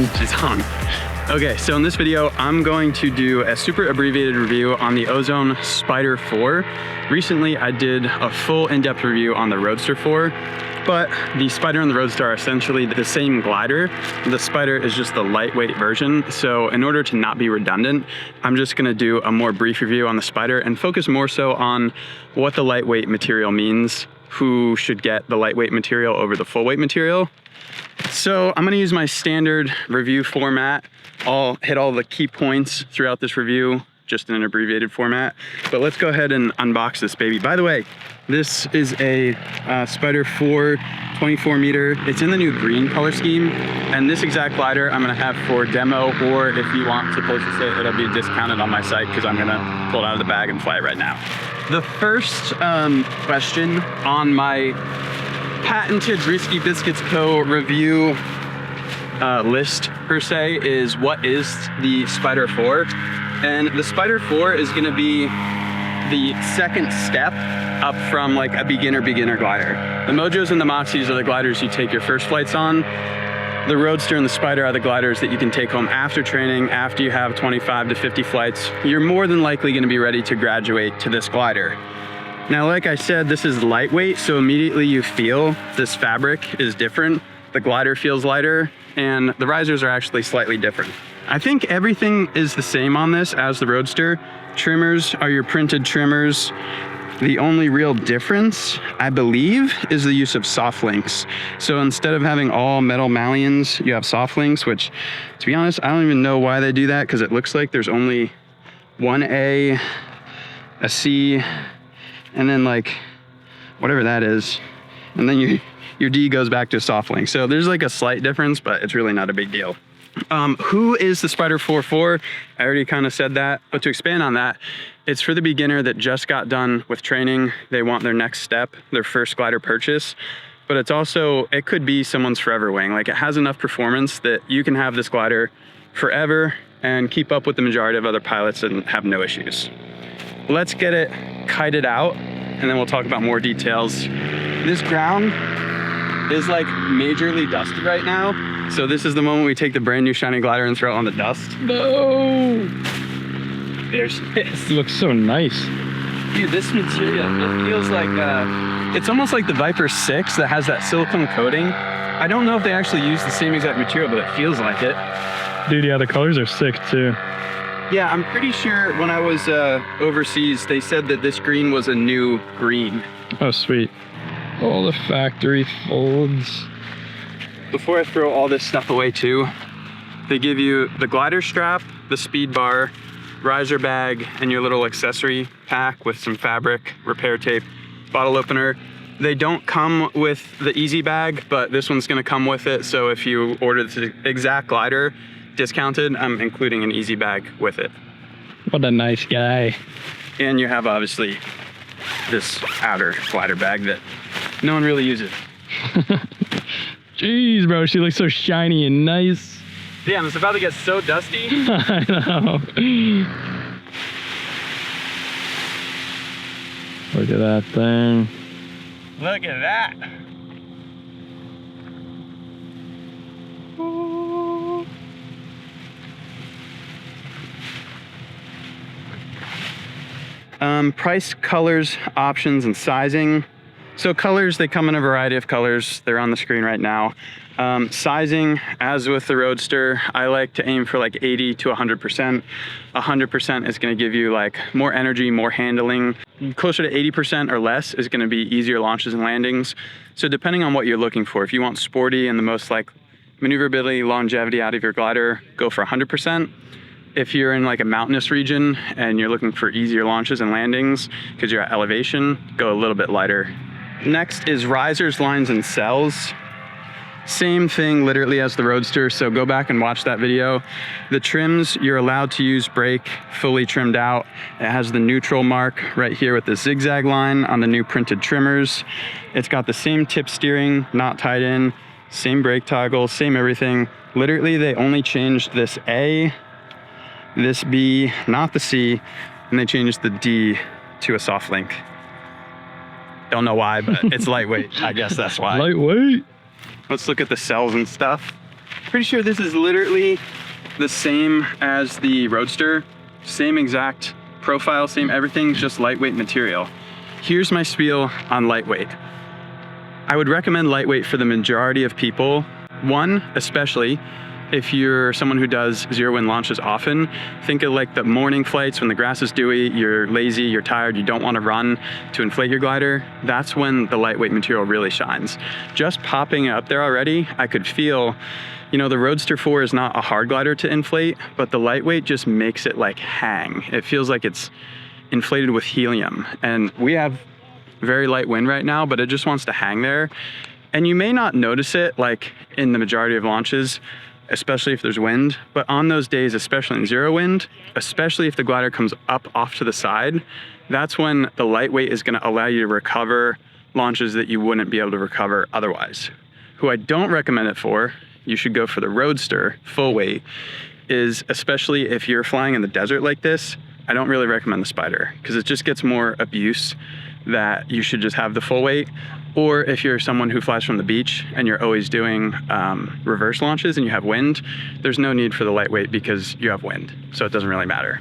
on. She's on. Okay, so in this video, I'm going to do a super abbreviated review on the Ozone Spyder 4. Recently, I did a full in-depth review on the Roadster 4, but the Spyder and the Roadster are essentially the same glider. The Spyder is just the lightweight version. So in order to not be redundant, I'm just gonna do a more brief review on the Spyder and focus more so on what the lightweight material means, who should get the lightweight material over the full weight material. So I'm gonna use my standard review format. I'll hit all the key points throughout this review, just in an abbreviated format. But let's go ahead and unbox this baby. By the way, this is a Spyder 4 24 meter. It's in the new green color scheme. And this exact glider I'm gonna have for demo, or if you want to purchase it, it'll be discounted on my site because I'm gonna pull it out of the bag and fly it right now. The first question on my patented Risky Biscuits Co. review list per se is, what is the Spyder 4? And the Spyder 4 is going to be the second step up from like a beginner glider. The Mojos and the Moxies are the gliders you take your first flights on. The Roadster and the Spyder are the gliders that you can take home after training, after you have 25 to 50 flights. You're more than likely going to be ready to graduate to this glider. Now, like I said, this is lightweight, so immediately you feel this fabric is different. The glider feels lighter, and the risers are actually slightly different. I think everything is the same on this as the Roadster. Trimmers are your printed trimmers. The only real difference, I believe, is the use of soft links. So instead of having all metal malleons, you have soft links, which, to be honest, I don't even know why they do that, because it looks like there's only one A, a C, and then like whatever that is, and then your D goes back to a soft link. So there's like a slight difference, but it's really not a big deal. Who is the Spyder 4 for? I already kind of said that, but to expand on that, it's for the beginner that just got done with training. They want their next step, their first glider purchase, but it's also, it could be someone's forever wing. Like, it has enough performance that you can have this glider forever and keep up with the majority of other pilots and have no issues. Let's get it kited out, and then we'll talk about more details. This ground is like majorly dusty right now. So this is the moment we take the brand new shiny glider and throw it on the dust. No! There's this. It looks so nice. Dude, this material, it feels like, it's almost like the Viper 6 that has that silicone coating. I don't know if they actually use the same exact material, but it feels like it. Dude, yeah, the colors are sick too. Yeah, I'm pretty sure when I was overseas, they said that this green was a new green. Oh, sweet. All the factory folds. Before I throw all this stuff away too, they give you the glider strap, the speed bar, riser bag, and your little accessory pack with some fabric, repair tape, bottle opener. They don't come with the easy bag, but this one's gonna come with it. So if you order the exact glider discounted, I'm including an easy bag with it. What a nice guy. And you have obviously this outer glider bag that no one really uses. Jeez, bro, she looks so shiny and nice. Damn, it's about to get so dusty. I know. Look at that thing. Look at that. Price, colors, options, and sizing. So colors, they come in a variety of colors. They're on the screen right now. Sizing, as with the Roadster, I like to aim for like 80 to 100%. 100% is gonna give you like more energy, more handling. Closer to 80% or less is gonna be easier launches and landings. So depending on what you're looking for, if you want sporty and the most like maneuverability, longevity out of your glider, go for 100%. If you're in like a mountainous region and you're looking for easier launches and landings because you're at elevation, go a little bit lighter. Next is risers, lines, and cells. Same thing literally as the Roadster, so go back and watch that video. The trims, you're allowed to use brake fully trimmed out. It has the neutral mark right here with the zigzag line on the new printed trimmers. It's got the same tip steering, not tied in, same brake toggle, same everything. Literally, they only changed this A, this B, not the C, and they changed the D to a soft link. Don't know why, but it's lightweight. I guess that's why. Lightweight. Let's look at the cells and stuff. Pretty sure this is literally the same as the Roadster. Same exact profile, same everything, just lightweight material. Here's my spiel on lightweight. I would recommend lightweight for the majority of people. One, especially if you're someone who does zero wind launches often. Think of like the morning flights when the grass is dewy, you're lazy, you're tired, you don't want to run to inflate your glider. That's when the lightweight material really shines. Just popping it up there already, I could feel, you know, the Roadster 4 is not a hard glider to inflate, but the lightweight just makes it like hang. It feels like it's inflated with helium. And we have very light wind right now, but it just wants to hang there. And you may not notice it like in the majority of launches, especially if there's wind, but on those days, especially in zero wind, especially if the glider comes up off to the side, that's when the lightweight is gonna allow you to recover launches that you wouldn't be able to recover otherwise. Who I don't recommend it for, you should go for the Roadster full weight, is especially if you're flying in the desert like this, I don't really recommend the Spyder because it just gets more abuse that you should just have the full weight. Or if you're someone who flies from the beach and you're always doing reverse launches and you have wind, there's no need for the lightweight because you have wind, so it doesn't really matter.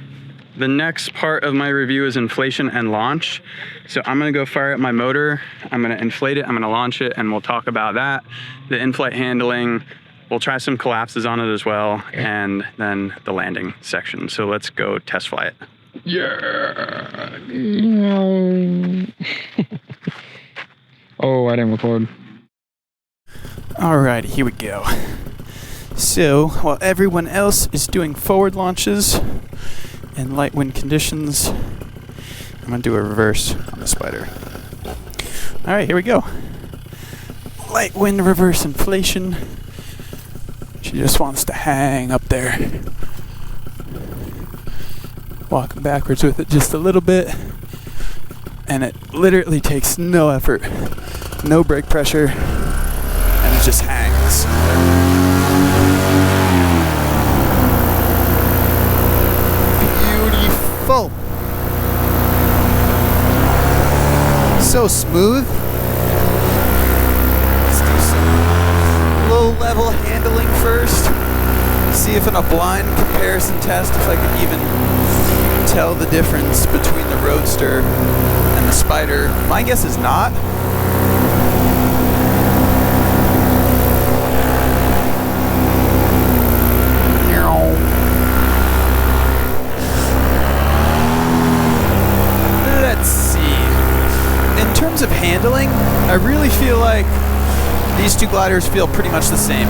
The next part of my review is inflation and launch. So I'm gonna go fire up my motor, I'm gonna inflate it, I'm gonna launch it, and we'll talk about that. The in-flight handling, we'll try some collapses on it as well, and then the landing section. So let's go test fly it. Yeah. Oh, I didn't record. Alright, here we go. So, while everyone else is doing forward launches in light wind conditions, I'm going to do a reverse on the Spyder. Alright, here we go. Light wind reverse inflation. She just wants to hang up there. Walking backwards with it just a little bit. And it literally takes no effort, no brake pressure, and it just hangs. Beautiful. So smooth. Let's do some low-level handling first. See if in a blind comparison test, if I can even tell the difference between the Roadster and the Spyder. My guess is not. Let's see. In terms of handling, I really feel like these two gliders feel pretty much the same.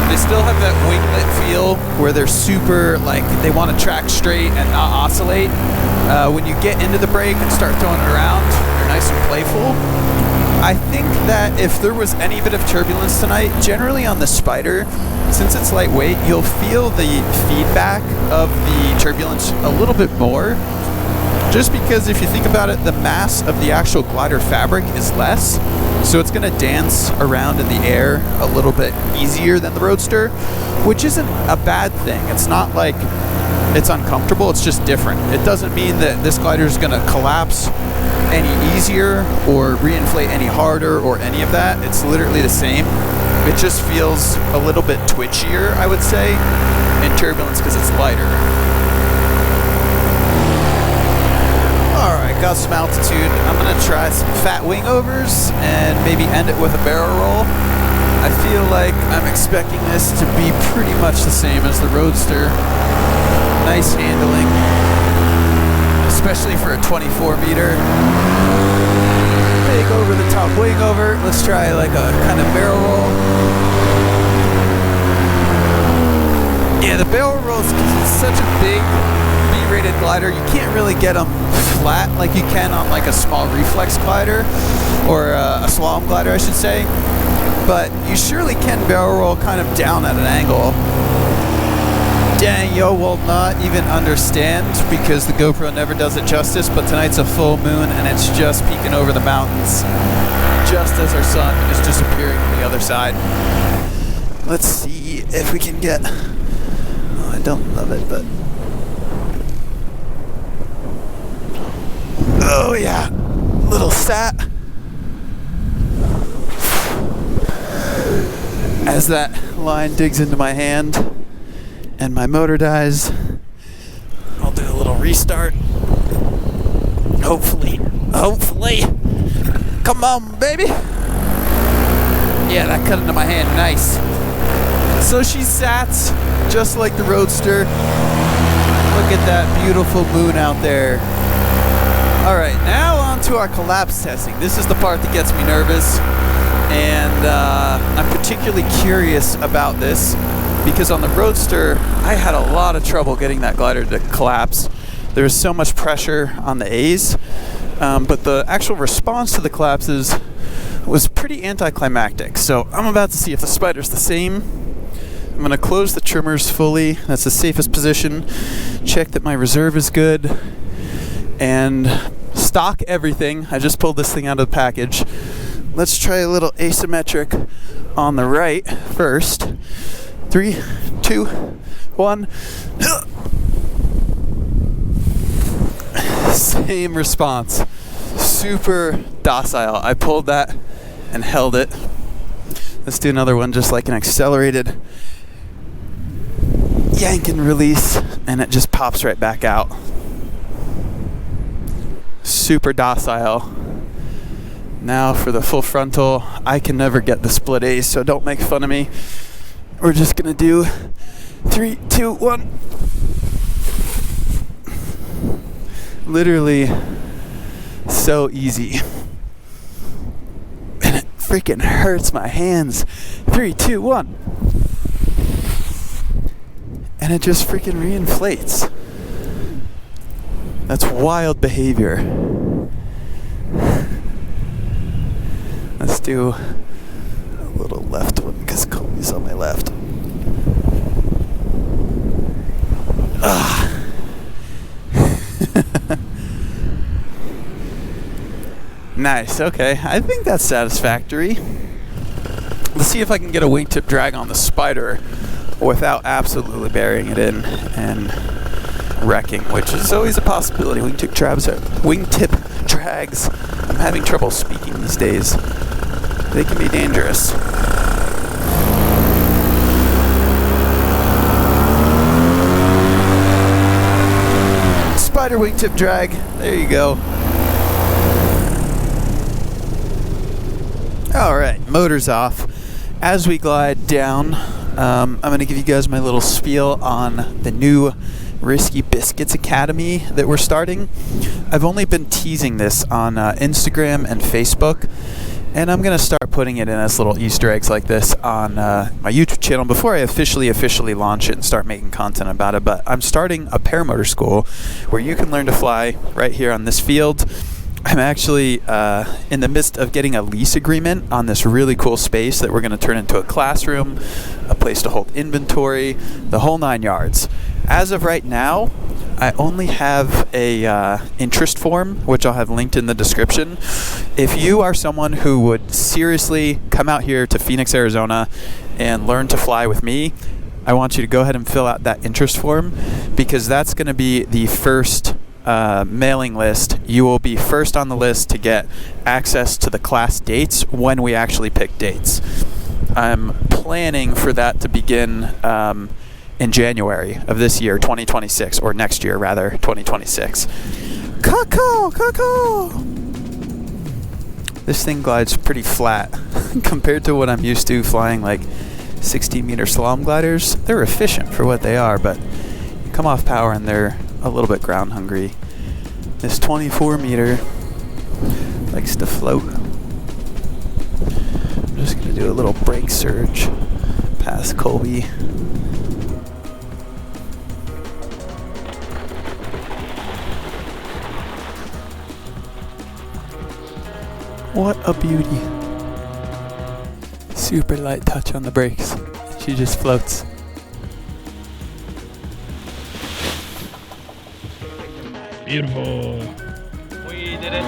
They still have that winglet feel where they're super, like, they want to track straight and not oscillate. When you get into the brake and start throwing it around, they're nice and playful. I think that if there was any bit of turbulence tonight, generally on the Spyder, since it's lightweight, you'll feel the feedback of the turbulence a little bit more. Just because if you think about it, the mass of the actual glider fabric is less, so it's going to dance around in the air a little bit easier than the Roadster, which isn't a bad thing. It's not like it's uncomfortable, it's just different. It doesn't mean that this glider is going to collapse any easier or reinflate any harder or any of that. It's literally the same. It just feels a little bit twitchier, I would say, in turbulence because it's lighter. Alright, got some altitude. I'm going to try some fat wing overs and maybe end it with a barrel roll. I feel like I'm expecting this to be pretty much the same as the Roadster. Nice handling, especially for a 24 meter. Big over the top wing over. Let's try like a kind of barrel roll. Yeah, the barrel rolls, because it's such a big B-rated glider, you can't really get them flat like you can on like a small reflex glider, or a slalom glider I should say, but you surely can barrel roll kind of down at an angle. Dang, yo will not even understand because the GoPro never does it justice, but tonight's a full moon and it's just peeking over the mountains just as our sun is disappearing on the other side. Let's see if we can get... Oh, I don't love it, but... Oh yeah, little sat. As that line digs into my hand and my motor dies, I'll do a little restart. Hopefully. Come on, baby. Yeah, that cut into my hand. Nice. So she sats just like the Roadster. Look at that beautiful moon out there. All right, now on to our collapse testing. This is the part that gets me nervous. And I'm particularly curious about this because on the Roadster, I had a lot of trouble getting that glider to collapse. There was so much pressure on the A's, but the actual response to the collapses was pretty anticlimactic. So I'm about to see if the Spyder's the same. I'm going to close the trimmers fully. That's the safest position. Check that my reserve is good. And stock everything. I just pulled this thing out of the package. Let's try a little asymmetric on the right first. 3, 2, 1. Same response. Super docile. I pulled that and held it. Let's do another one just like an accelerated yank and release, and it just pops right back out. Super docile. Now for the full frontal. I can never get the split A's, so don't make fun of me. We're just gonna do 3, 2, 1. Literally so easy. And it freaking hurts my hands. 3, 2, 1. And it just freaking reinflates. That's wild behavior. Let's do a little left one because Kobe's on my left. Nice, okay. I think that's satisfactory. Let's see if I can get a wingtip drag on the Spyder without absolutely burying it in and wrecking, which is always a possibility. Wingtip drags. I'm having trouble speaking these days. They can be dangerous. Spyder wingtip drag. There you go. Alright, motor's off. As we glide down, I'm going to give you guys my little spiel on the new Risky Biscuits Academy that we're starting. I've only been teasing this on Instagram and Facebook, and I'm going to start putting it in as little Easter eggs like this on my YouTube channel before I officially launch it and start making content about it. But I'm starting a paramotor school where you can learn to fly right here on this field. I'm actually in the midst of getting a lease agreement on this really cool space that we're going to turn into a classroom, a place to hold inventory, the whole 9 yards. As of right now, I only have a interest form, which I'll have linked in the description. If you are someone who would seriously come out here to Phoenix, Arizona and learn to fly with me, I want you to go ahead and fill out that interest form, because that's going to be the first mailing list. You will be first on the list to get access to the class dates when we actually pick dates. I'm planning for that to begin in January of this year, 2026, or next year rather, 2026. Caw. This thing glides pretty flat compared to what I'm used to flying, like 16-meter slalom gliders. They're efficient for what they are, but you come off power and they're a little bit ground hungry. This 24-meter likes to float. I'm just going to do a little brake surge past Colby. What a beauty. Super light touch on the brakes. She just floats. Beautiful. We did it.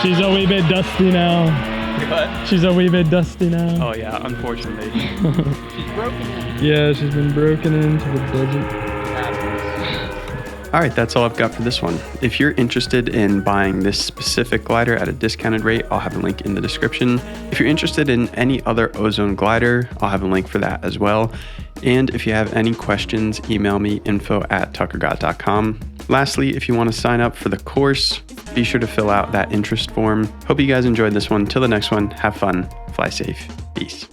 She's a wee bit dusty now. What? She's a wee bit dusty now. Oh yeah, unfortunately. She's broken. Yeah, she's been broken into the desert. All right, that's all I've got for this one. If you're interested in buying this specific glider at a discounted rate, I'll have a link in the description. If you're interested in any other Ozone glider, I'll have a link for that as well. And if you have any questions, email me info@tuckergott.com. Lastly, if you want to sign up for the course, be sure to fill out that interest form. Hope you guys enjoyed this one. Till the next one, have fun, fly safe, peace.